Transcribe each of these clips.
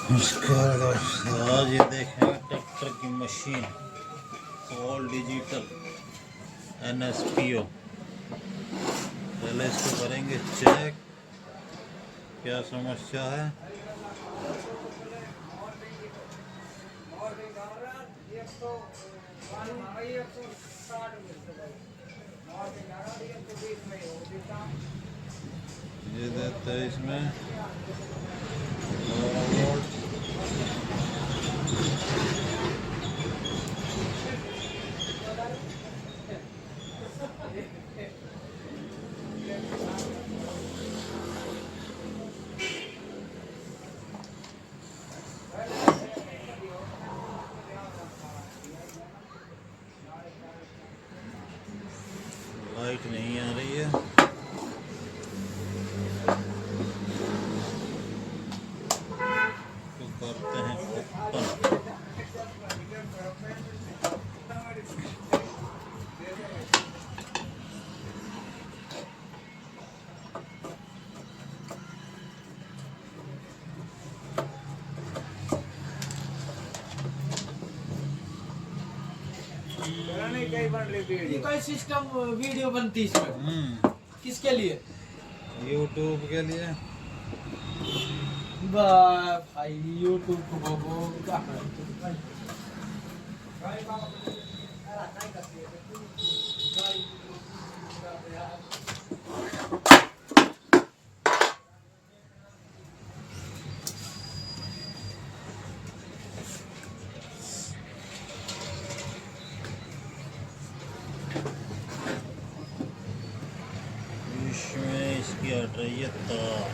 नमस्कार दोस्तों, आज ये देखेंगे ट्रैक्टर की मशीन ऑल डिजिटल NSPO। पहले इसको करेंगे चेक, क्या समस्या है। ये देते हैं इसमें 12 वोल्ट। लाइट नहीं आ रही है, तो करते हैं ओपन। ये कोई सिस्टम वीडियो बनती है इसमें? किसके लिए? यूट्यूब के लिए। भाई यूट्यूब को इसमें इसकी हट रही है तार।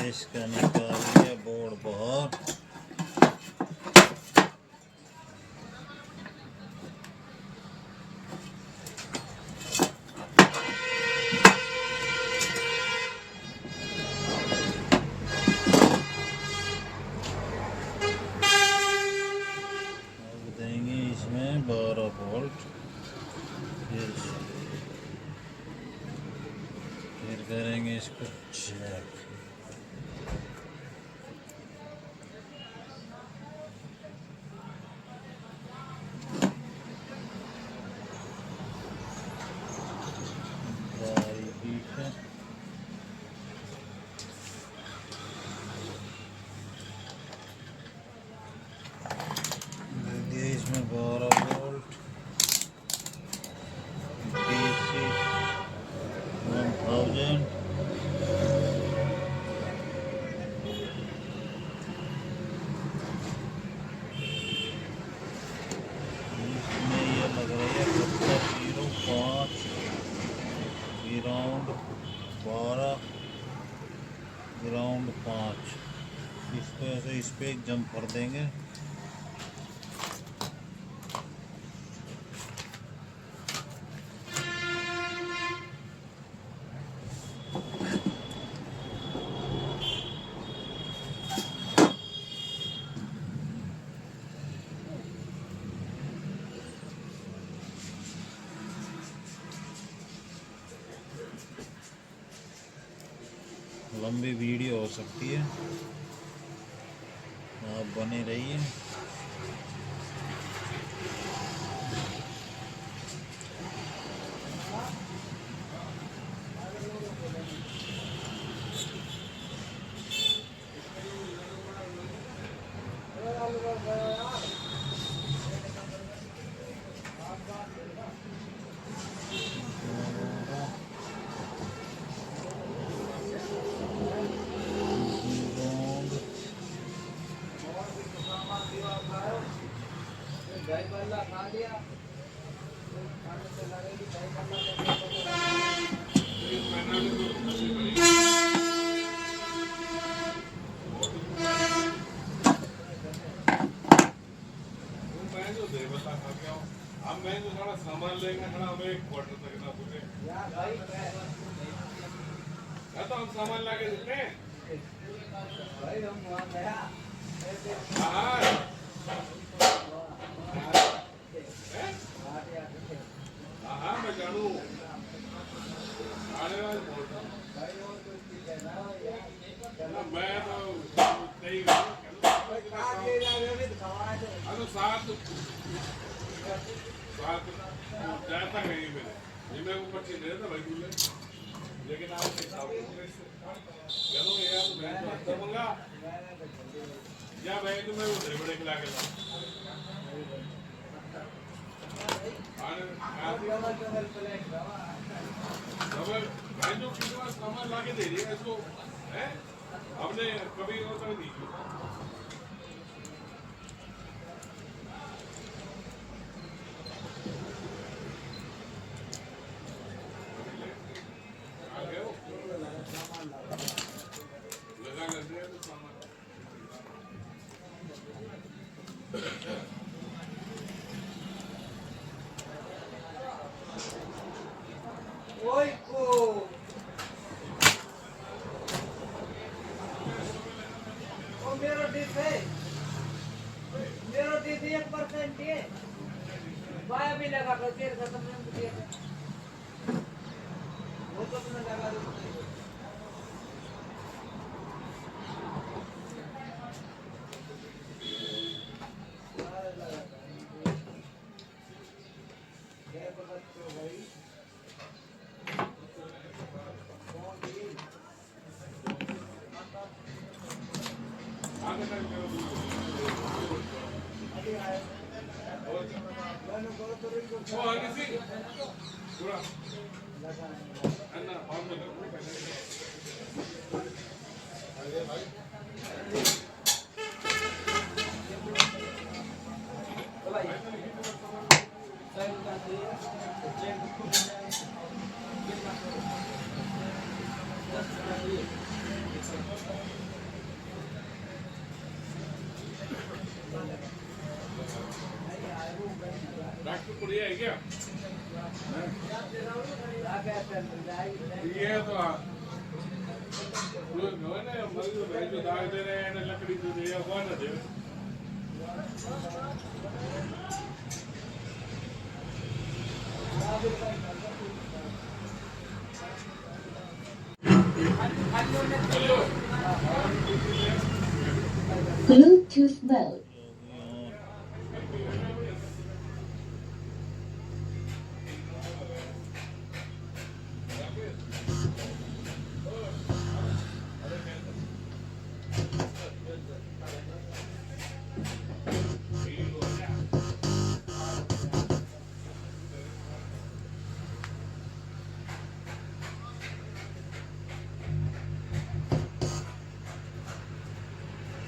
इसका निकाल लिया बोर्ड बाहर। अब देंगे इसमें 12 वोल्ट। फिर करेंगे इसको चेक। इसको ऐसे इस पे जंप कर देंगे। लंबी वीडियो हो सकती है, आप बने रहिए। हम मैं जो थोड़ा सामान लेंगे थोड़ा हमें एक क्वार्टर तक ना पूछे या तो हम सामान लाके देते हैं भाई हम वहाँ गया हाँ मैं जानू आने वाले मैं तो नहीं साथ जाता नहीं मेरे ये मैं ऊपर से दे था भाई बोले लेकिन आप चलो यार मैं तो मंगा या भाई तो मैं उधर बड़े खिला के ला भाई जो किसी बार सामान ला के दे रही है इसको है हमने कभी और कर दी लगा कर दिया तो सामान ओए को ओ मेरो डिस है मेरो डिस 1% है वाया भी लगा कर तेरे खत्म नहीं मुझे वो तो तुमने लगा दो वो आगे से पूरा अन्ना फार्म में अरे भाई डॉक्टर पुड़िया है क्या ये तो जो ना मरीज भाई जो दाग दे रहे हैं ना लकड़ी जो दे वो ना दे Bluetooth mode.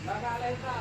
लगा लेता